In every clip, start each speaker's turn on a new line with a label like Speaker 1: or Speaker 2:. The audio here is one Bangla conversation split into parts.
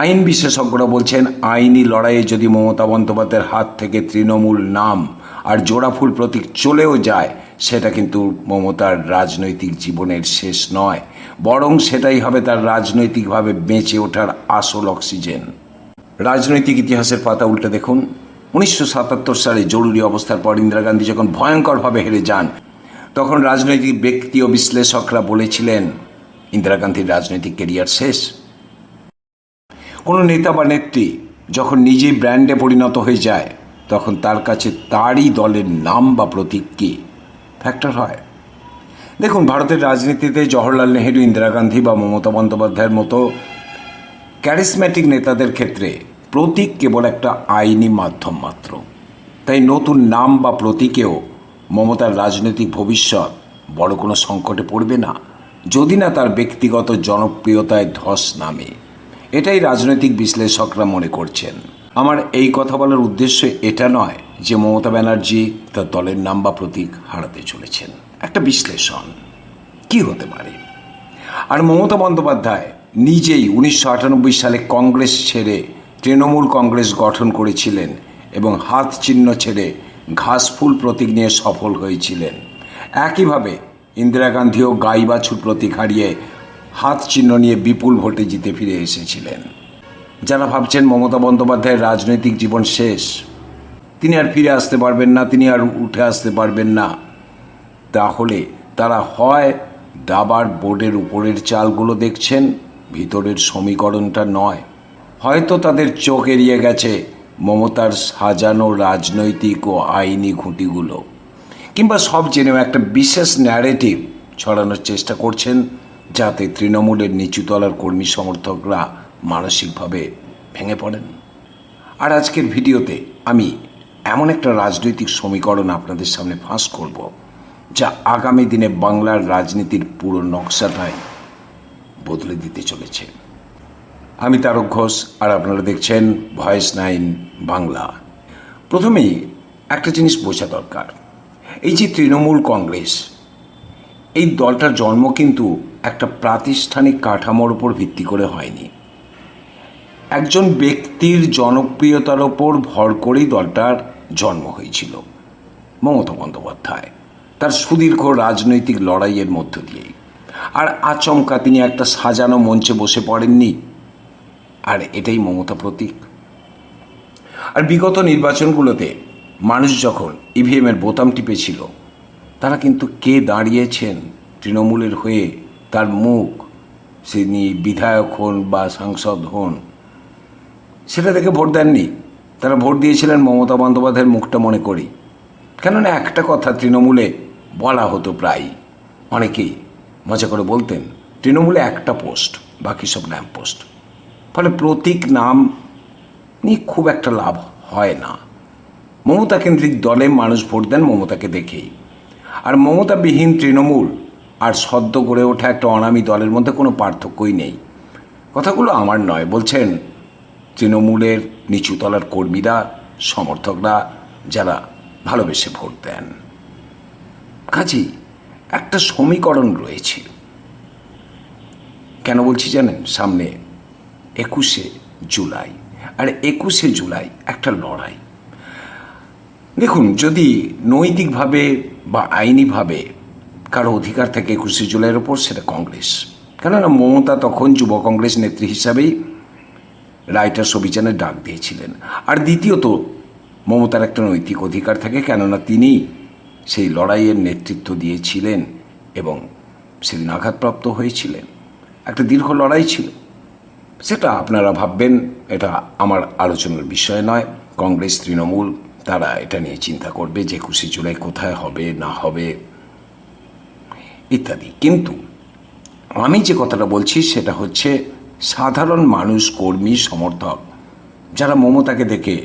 Speaker 1: আইন বিশেষজ্ঞরা বলছেন, আইনি লড়াইয়ে যদি মমতা বন্দ্যোপাধ্যায়ের হাত থেকে তৃণমূল নাম আর জোড়াফুল প্রতীক চলেও যায়, সেটা কিন্তু মমতার রাজনৈতিক জীবনের শেষ নয়, বরং সেটাই হবে তার রাজনৈতিকভাবে বেঁচে ওঠার আসল অক্সিজেন। রাজনৈতিক ইতিহাসের পাতা উল্টে দেখুন, 1977 সালে জরুরি অবস্থার পর ইন্দিরা গান্ধী যখন ভয়ঙ্করভাবে হেরে যান, তখন রাজনৈতিক ব্যক্তি ও বিশ্লেষকরা বলেছিলেন ইন্দিরা গান্ধীর রাজনৈতিক ক্যারিয়ার শেষ। কোনো নেতা বা নেত্রী যখন নিজেই ব্র্যান্ডে পরিণত হয়ে যায়, তখন তার কাছে তারই দলের নাম বা প্রতীক কি ফ্যাক্টর হয়। দেখুন, ভারতের রাজনীতিতে জওহরলাল নেহেরু, ইন্দিরা গান্ধী বা মমতা বন্দ্যোপাধ্যায়ের মতো ক্যারিসম্যাটিক নেতাদের ক্ষেত্রে প্রতীক কেবল একটা আইনি মাধ্যম মাত্র। তাই নতুন নাম বা প্রতীকেও মমতার রাজনৈতিক ভবিষ্যৎ বড় কোনো সংকটে পড়বে না, যদি না তার ব্যক্তিগত জনপ্রিয়তায় ধস নামে। এটাই রাজনৈতিক বিশ্লেষকরা মনে করছেন। আমার এই কথা বলার উদ্দেশ্য এটা নয় যে মমতা ব্যানার্জি তার দলের নাম বা প্রতীক হারাতে চলেছেন, একটা বিশ্লেষণ কি হতে পারে। আর মমতা বন্দ্যোপাধ্যায় নিজেই 1998 সালে কংগ্রেস ছেড়ে তৃণমূল কংগ্রেস গঠন করেছিলেন এবং হাত চিহ্ন ছেড়ে ঘাসফুল প্রতীক নিয়ে সফল হয়েছিলেন। একইভাবে ইন্দিরা গান্ধীও গাই বাছুর প্রতীক হারিয়ে হাত চিহ্ন নিয়ে বিপুল ভোটে জিতে ফিরে এসেছিলেন। যারা ভাবছেন মমতা বন্দ্যোপাধ্যায়ের রাজনৈতিক জীবন শেষ, তিনি আর ফিরে আসতে পারবেন না, তিনি আর উঠে আসতে পারবেন না, তাহলে তারা হয় দাবার বোর্ডের উপরের চালগুলো দেখছেন, ভিতরের সমীকরণটা নয়, হয়তো তাদের চোখ এড়িয়ে গেছে মমতার সাজানো রাজনৈতিক ও আইনি খুঁটিগুলো, কিংবা সব জেনেও একটা বিশেষ ন্যারেটিভ ছড়ানোর চেষ্টা করছেন, যাতে তৃণমূলের নিচুতলার কর্মী সমর্থকরা মানসিকভাবে ভেঙে পড়েন। আর আজকের ভিডিওতে আমি এমন একটা রাজনৈতিক সমীকরণ আপনাদের সামনে ফাঁস করব, যা আগামী দিনে বাংলার রাজনীতির পুরো নকশাটাই বদলে দিতে চলেছে। আমি তারক ঘোষ, আর আপনারা দেখছেন ভয়েস 9 বাংলা। প্রথমেই একটা জিনিস বোঝা দরকার, এই যে তৃণমূল কংগ্রেস, এই দলটার জন্ম কিন্তু একটা প্রাতিষ্ঠানিক কাঠামোর উপর ভিত্তি করে হয়নি। একজন ব্যক্তির জনপ্রিয়তার ওপর ভর করেই দলটার জন্ম হয়েছিল। মমতা বন্দ্যোপাধ্যায় তার সুদীর্ঘ রাজনৈতিক লড়াইয়ের মধ্য দিয়েই, আর আচমকা তিনি একটা সাজানো মঞ্চে বসে পড়েননি, আর এটাই মমতা প্রতীক। আর বিগত নির্বাচনগুলোতে মানুষ যখন ইভিএমের বোতাম টিপেছিল, তারা কিন্তু কে দাঁড়িয়েছেন তৃণমূলের হয়ে, তার মুখ, তিনি বিধায়ক হন বা সাংসদ হন, সেটা দেখে ভোট দেননি। তারা ভোট দিয়েছিলেন মমতা বন্দ্যোপাধ্যায়ের মুখটা মনে করি। কেননা একটা কথা তৃণমূলে বলা হতো প্রায়, অনেকেই মজা করে বলতেন, তৃণমূলে একটা পোস্ট, বাকি সব ল্যাম্প পোস্ট। ফলে প্রতীক নাম নিয়ে খুব একটা লাভ হয় না। মমতা কেন্দ্রিক দলে মানুষ ভোট দেন মমতাকে দেখেই। আর মমতাবিহীন তৃণমূল আর সদ্য গড়ে ওঠা একটা অনামী দলের মধ্যে কোনো পার্থক্যই নেই। কথাগুলো আমার নয়, বলছেন তৃণমূলের নিচুতলার কর্মীরা, সমর্থকরা, যারা ভালোবেসে ভোট দেন। কাজেই একটা সমীকরণ রয়েছে। কেন বলছি জানেন? সামনে 21শে জুলাই, আর 21শে জুলাই একটা লড়াই। দেখুন, যদি নৈতিকভাবে বা আইনিভাবে কারো অধিকার থাকে 21শে জুলাইয়ের ওপর, সেটা কংগ্রেস। কেননা মমতা তখন যুব কংগ্রেস নেত্রী হিসাবেই রাইটার্স অভিযানের ডাক দিয়েছিলেন। আর দ্বিতীয়ত, মমতার একটা নৈতিক অধিকার থাকে, কেননা তিনি সেই লড়াইয়ের নেতৃত্ব দিয়েছিলেন এবং সেদিন আঘাতপ্রাপ্ত হয়েছিলেন। একটা দীর্ঘ লড়াই ছিল। সেটা আপনারা ভাববেন, এটা আমার আলোচনার বিষয় নয়। কংগ্রেস, তৃণমূল, তারা এটা নিয়ে চিন্তা করবে যে 21শে জুলাই কোথায় হবে না হবে ইত্যাদি। কিন্তু আমি যে কথাটা বলছি সেটা হচ্ছে সাধারণ মানুষ, কর্মী, সমর্থক যারা মমতাকে দেখে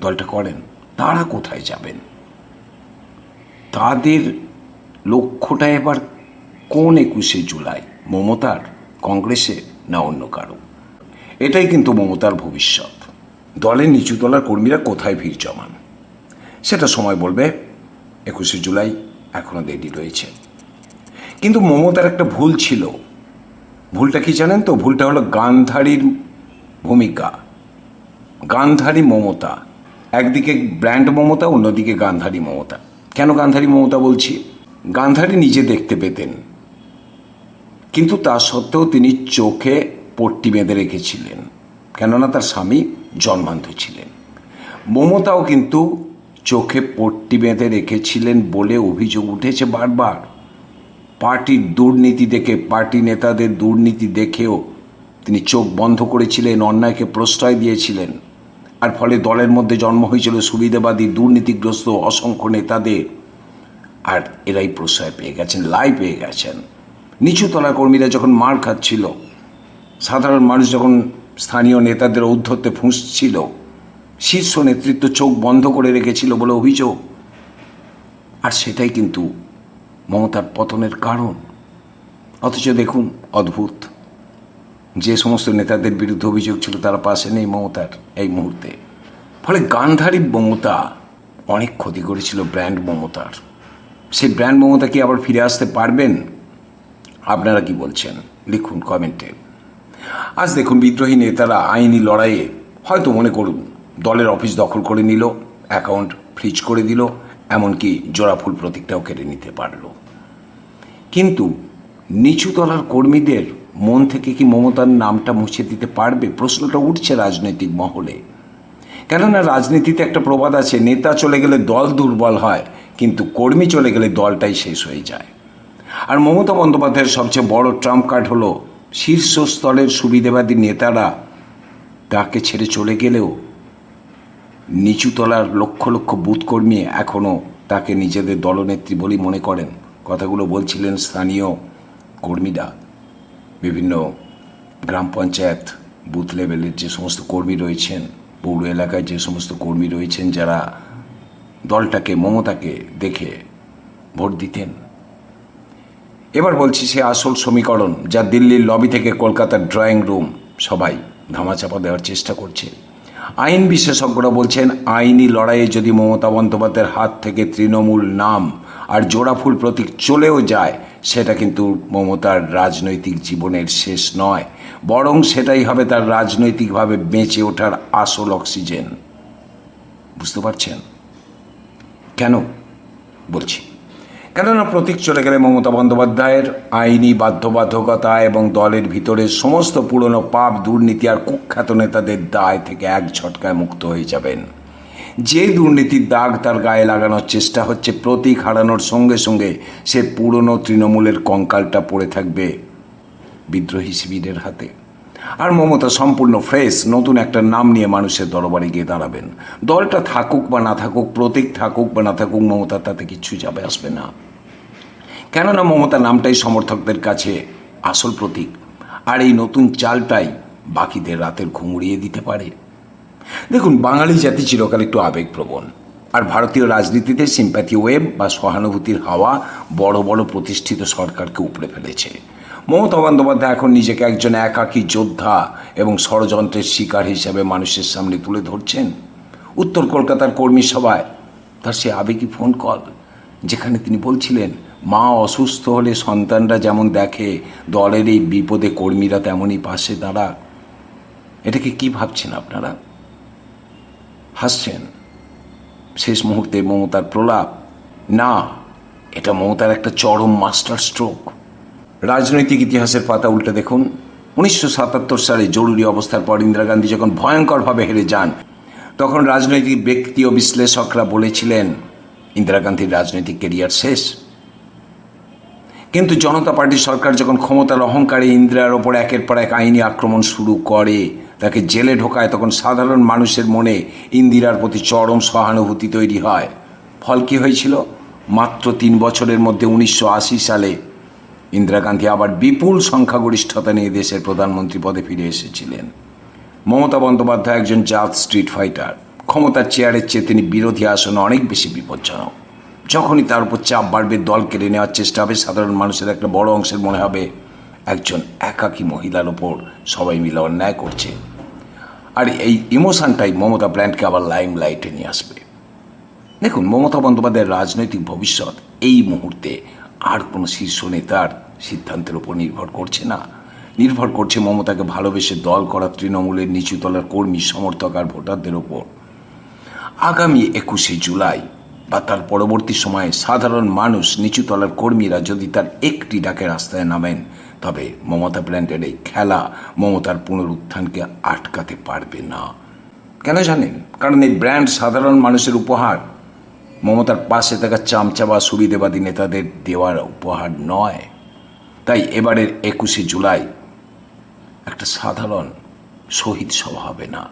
Speaker 1: দলটা করেন, তারা কোথায় যাবেন? তাদের লক্ষ্যটা এবার কোন 21শে জুলাই? মমতার, কংগ্রেসের, না অন্য কারো? এটাই কিন্তু মমতার ভবিষ্যৎ। দলের নিচুতলার কর্মীরা কোথায় ভিড় জমান সেটা সময় বলবে। 21শে জুলাই এখনও দেরি রয়েছে। কিন্তু মমতার একটা ভুল ছিল। ভুলটা কি জানেন তো? ভুলটা হলো গান্ধারীর ভূমিকা। গান্ধারী মমতা, একদিকে ব্র্যান্ড মমতা, অন্যদিকে গান্ধারী মমতা। কেন গান্ধারী মমতা বলছি? গান্ধারী নিজে দেখতে পেতেন, কিন্তু তা সত্ত্বেও তিনি চোখে পট্টি বেঁধে রেখেছিলেন, কেননা তার স্বামী জন্মান্ধ ছিলেন। মমতাও কিন্তু চোখে পট্টি বেঁধে রেখেছিলেন বলে অভিযোগ উঠেছে বারবার। পার্টির দুর্নীতি দেখে, পার্টি নেতাদের দুর্নীতি দেখেও তিনি চোখ বন্ধ করেছিলেন, অন্যায়কে প্রশ্রয় দিয়েছিলেন। আর ফলে দলের মধ্যে জন্ম হয়েছিল সুবিধাবাদী দুর্নীতিগ্রস্ত অসংখ্য নেতাদের, আর এরাই প্রশ্রয় পেয়ে গেছেন, লাই পেয়ে গেছেন। নিচুতলার কর্মীরা যখন মার খাচ্ছিল, সাধারণ মানুষ যখন স্থানীয় নেতাদের ঔদ্ধত্যে ফুঁসছিল, শীর্ষ নেতৃত্ব চোখ বন্ধ করে রেখেছিল বলে অভিযোগ। আর সেটাই কিন্তু মমতার পতনের কারণ। অথচ দেখুন, অদ্ভুত, যে সমস্ত নেতাদের বিরুদ্ধে অভিযোগ ছিল তারা পাশে নেই মমতার এই মুহূর্তে। ফলে গান্ধারী মমতা অনেক ক্ষতি করেছিল ব্র্যান্ড মমতার। সেই ব্র্যান্ড মমতা কি আবার ফিরে আসতে পারবেন? আপনারা কি বলছেন লিখুন কমেন্টে। আজ দেখুন, বিদ্রোহী নেতারা আইনি লড়াইয়ে হয়তো মনে করুন দলের অফিস দখল করে নিল, অ্যাকাউন্ট ফ্রিজ করে দিল, এমনকি জোড়াফুল প্রতীকটাও কেড়ে নিতে পারল। কিন্তু নিচুতলার কর্মীদের মন থেকে কি মমতার নামটা মুছে দিতে পারবে? প্রশ্নটা উঠছে রাজনৈতিক মহলে। কেননা রাজনীতিতে একটা প্রবাদ আছে, নেতা চলে গেলে দল দুর্বল হয়, কিন্তু কর্মী চলে গেলে দলটাই শেষ হয়ে যায়। আর মমতা বন্দ্যোপাধ্যায়ের সবচেয়ে বড় ট্রাম্প কার্ড হলো শীর্ষস্তরের সুবিধাবাদী নেতারা তাকে ছেড়ে চলে গেলেও নিচুতলার লক্ষ লক্ষ বুথকর্মী এখনও তাকে নিজেদের দলনেত্রী বলেই মনে করেন। কথাগুলো বলছিলেন স্থানীয় কর্মীরা, বিভিন্ন গ্রাম পঞ্চায়েত বুথ লেভেলের যে সমস্ত কর্মী রয়েছেন, পৌর এলাকায় যে সমস্ত কর্মী রয়েছেন, যারা দলটাকে, মমতাকে দেখে ভোট দিতেন। এবার বলছি, সে আসল সমীকরণ যা দিল্লির লবি থেকে কলকাতার ড্রয়িং রুম সবাই ধামাচাপা দেওয়ার চেষ্টা করছে। আইন বিশেষজ্ঞরা বলছেন, আইনি লড়াইয়ে যদি মমতা বন্দ্যোপাধ্যায়ের হাত থেকে তৃণমূল নাম আর জোড়াফুল প্রতীক চলেও যায়, সেটা কিন্তু মমতার রাজনৈতিক জীবনের শেষ নয়, বরং সেটাই হবে তার রাজনৈতিকভাবে বেঁচে ওঠার আসল অক্সিজেন। বুঝতে পারছেন কেন বলছি? কেননা প্রতীক চলে গেলে মমতা বন্দ্যোপাধ্যায়ের আইনি বাধ্যবাধকতা এবং দলের ভিতরের সমস্ত পুরনো পাপ, দুর্নীতি আর কুখ্যাত নেতাদের দায় থেকে এক ঝটকায় মুক্ত হয়ে যাবেন। যে দুর্নীতির দাগ তার গায়ে লাগানোর চেষ্টা হচ্ছে, প্রতীক হারানোর সঙ্গে সঙ্গে সে পুরনো তৃণমূলের কঙ্কালটা পড়ে থাকবে বিদ্রোহী শিবিরের হাতে। আর মমতা সম্পূর্ণ ফ্রেশ, নতুন একটা নাম নিয়ে মানুষের দরবারে গিয়ে দাঁড়াবেন। দলটা থাকুক বা না থাকুক, প্রতীক থাকুক বা না থাকুক, মমতা তাতে কিচ্ছু যাবে আসবে না। কেননা মমতা নামটাই সমর্থকদের কাছে আসল প্রতীক, আর এই নতুন চালটাই বাকিদের রাতের ঘুম উড়িয়ে দিতে পারে। দেখুন, বাঙালি জাতি চিরকাল একটু আবেগপ্রবণ, আর ভারতীয় রাজনীতিতে সিম্প্যাথি ওয়েভ বা সহানুভূতির হাওয়া বড় বড় প্রতিষ্ঠিত সরকারকে উপড়ে ফেলেছে। মমতা বন্দ্যোপাধ্যায় এখন নিজেকে একজন একাকী যোদ্ধা এবং ষড়যন্ত্রের শিকার হিসাবে মানুষের সামনে তুলে ধরছেন। উত্তর কলকাতার কর্মী সভায় তার সে আবেগী ফোন কল, যেখানে তিনি বলছিলেন, মা অসুস্থ হলে সন্তানরা যেমন দেখে, দলের এই বিপদে কর্মীরা তেমনই পাশে দাঁড়াক। এটাকে কি ভাবছেন আপনারা? হাসছেন। শেষ মুহূর্তে মমতার প্রলাপ? না, এটা মমতার একটা চরম মাস্টার স্ট্রোক। রাজনৈতিক ইতিহাসের পাতা উল্টে দেখুন, 1977 সালে জরুরি অবস্থার পর ইন্দিরা গান্ধী যখন ভয়ঙ্করভাবে হেরে যান, তখন রাজনৈতিক ব্যক্তি ও বিশ্লেষকরা বলেছিলেন ইন্দিরা গান্ধীর রাজনৈতিক কেরিয়ার শেষ। কিন্তু জনতা পার্টি সরকার যখন ক্ষমতার অহংকারে ইন্দিরার ওপর একের পর এক আইনি আক্রমণ শুরু করে, তাকে জেলে ঢোকায়, তখন সাধারণ মানুষের মনে ইন্দিরার প্রতি চরম সহানুভূতি তৈরি হয়। ফল কী হয়েছিল? মাত্র 3 বছরের মধ্যে 1980 সালে ইন্দিরা গান্ধী আবার বিপুল সংখ্যাগরিষ্ঠতা নিয়ে দেশের প্রধানমন্ত্রী পদে ফিরে এসেছিলেন। মমতা বন্দ্যোপাধ্যায় একজন জাত স্ট্রিট ফাইটার। ক্ষমতার চেয়ারের চেয়ে তিনি বিরোধী আসনে অনেক বেশি বিপজ্জনক। যখনই তার উপর চাপ বাড়বে, দল কেড়ে নেওয়ার চেষ্টা হবে, সাধারণ মানুষের একটা বড় অংশের মনে হবে একজন একাকী মহিলার ওপর সবাই মিলে অন্যায় করছে। আর এই ইমোশনটাই মমতা ব্র্যান্ডকে আবার লাইম লাইটে নিয়ে আসবে। দেখুন, মমতা বন্দ্যোপাধ্যায়ের রাজনৈতিক ভবিষ্যৎ এই মুহূর্তে আর কোনো শীর্ষ নেতার সিদ্ধান্তের উপর নির্ভর করছে না। নির্ভর করছে মমতাকে ভালোবেসে দল করা তৃণমূলের নিচুতলার কর্মী, সমর্থক আর ভোটারদের ওপর। আগামী 21শে জুলাই বা তার পরবর্তী সময়ে সাধারণ মানুষ, নিচুতলার কর্মীরা যদি তার একটি ডাকে রাস্তায় নামেন, তবে মমতা ব্র্যান্ডের এই খেলা মমতার পুনরুত্থানকে আটকাতে পারবে না। কেন জানেন? কারণ এই ব্র্যান্ড সাধারণ মানুষের উপহার, মমতার পাশে থাকা চামচা বা সুবিধেবাদী নেতাদের দেওয়ার উপহার নয়। তাই এবারের 21শে জুলাই একটা সাধারণ শহীদ সভা হবে না,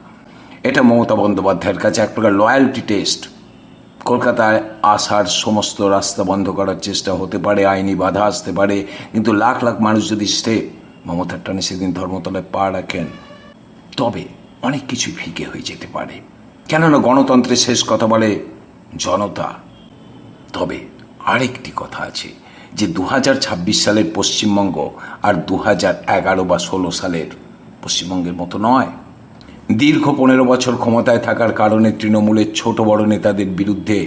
Speaker 1: এটা মমতা বন্দ্যোপাধ্যায়ের কাছে এক প্রকার লয়্যালটি টেস্ট। কলকাতায় আসার সমস্ত রাস্তা বন্ধ করার চেষ্টা হতে পারে, আইনি বাধা আসতে পারে, কিন্তু লাখ লাখ মানুষ যদি মমতার টানে সেদিন ধর্মতলায় পা রাখেন, তবে অনেক কিছুই ফিকে হয়ে যেতে পারে। কেননা গণতন্ত্রের শেষ কথা বলে জনতা। তবে আরেকটি কথা আছে যে 2026 সালের পশ্চিমবঙ্গ আর 2011 বা 16 সালের পশ্চিমবঙ্গের মতো নয়। দীর্ঘ 15 বছর ক্ষমতায় থাকার কারণে তৃণমূলের ছোট বড় নেতাদের বিরুদ্ধে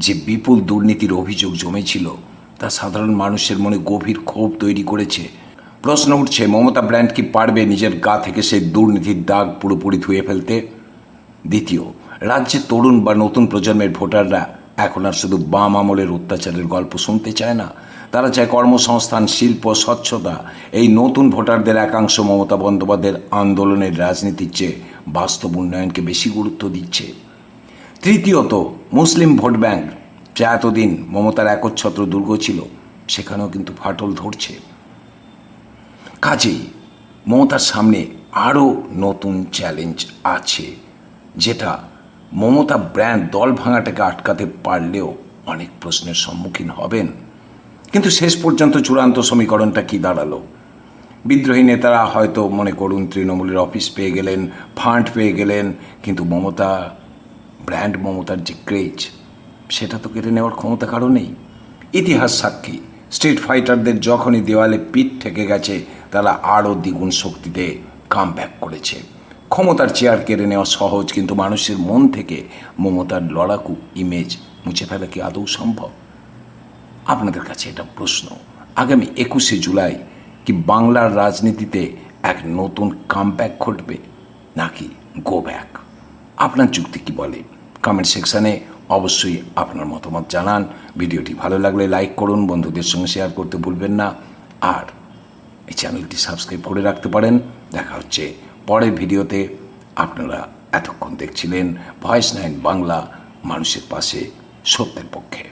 Speaker 1: যে বিপুল দুর্নীতির অভিযোগ জমেছিল, তা সাধারণ মানুষের মনে গভীর ক্ষোভ তৈরি করেছে। প্রশ্ন উঠছে, মমতা ব্র্যান্ড কি পারবে নিজের গা থেকে সেই দুর্নীতির দাগ পুরোপুরি ধুয়ে ফেলতে? দ্বিতীয়, রাজ্যের তরুণ বা নতুন প্রজন্মের ভোটাররা এখন আর শুধু বাম আমলের অত্যাচারের গল্প শুনতে চায় না, তারা চায় কর্মসংস্থান, শিল্প, স্বচ্ছতা। এই নতুন ভোটারদের একাংশ মমতা বন্দ্যোপাধ্যায়ের আন্দোলনের রাজনীতির চেয়ে বাস্তব উন্নয়নকে বেশি গুরুত্ব দিচ্ছে। তৃতীয়ত, মুসলিম ভোট ব্যাংক, যা এতদিন মমতার একচ্ছত্র দুর্গ ছিল, সেখানেও কিন্তু ফাটল ধরছে। কাজেই মমতার সামনে আরও নতুন চ্যালেঞ্জ আছে, যেটা মমতা ব্র্যান্ড দল ভাঙাটাকে আটকাতে পারলেও অনেক প্রশ্নের সম্মুখীন হবেন। কিন্তু শেষ পর্যন্ত চূড়ান্ত সমীকরণটা কি দাঁড়ালো? বিদ্রোহী নেতারা হয়তো মনে করুন তৃণমূলের অফিস পেয়ে গেলেন, ফান্ড পেয়ে গেলেন, কিন্তু মমতা ব্র্যান্ড, মমতার যে ক্রেজ, সেটা তো কেড়ে নেওয়ার ক্ষমতা কারো নেই। ইতিহাস সাক্ষী, স্ট্রিট ফাইটারদের যখনই দেওয়ালে পিঠ ঠেকে গেছে, তারা আরও দ্বিগুণ শক্তিতে কাম ব্যাক করেছে। ক্ষমতার চেয়ার কেড়ে নেওয়া সহজ, কিন্তু মানুষের মন থেকে মমতার লড়াকু ইমেজ মুছে ফেলা কি আদৌ সম্ভব? আপনাদের কাছে এটা প্রশ্ন। আগামী 21শে জুলাই কি বাংলার রাজনীতিতে এক নতুন কামব্যাক ঘটবে, নাকি গো ব্যাক? আপনার যুক্তি কি বলে? কমেন্ট সেকশানে অবশ্যই আপনার মতামত জানান। ভিডিওটি ভালো লাগলে লাইক করুন, বন্ধুদের সঙ্গে শেয়ার করতে ভুলবেন না, আর এই চ্যানেলটি সাবস্ক্রাইব করে রাখতে পারেন। দেখা হচ্ছে পরের ভিডিওতে। আপনারা এতক্ষণ দেখছিলেন ভয়েস 9 বাংলা, মানুষের পাশে, সত্যের পক্ষে।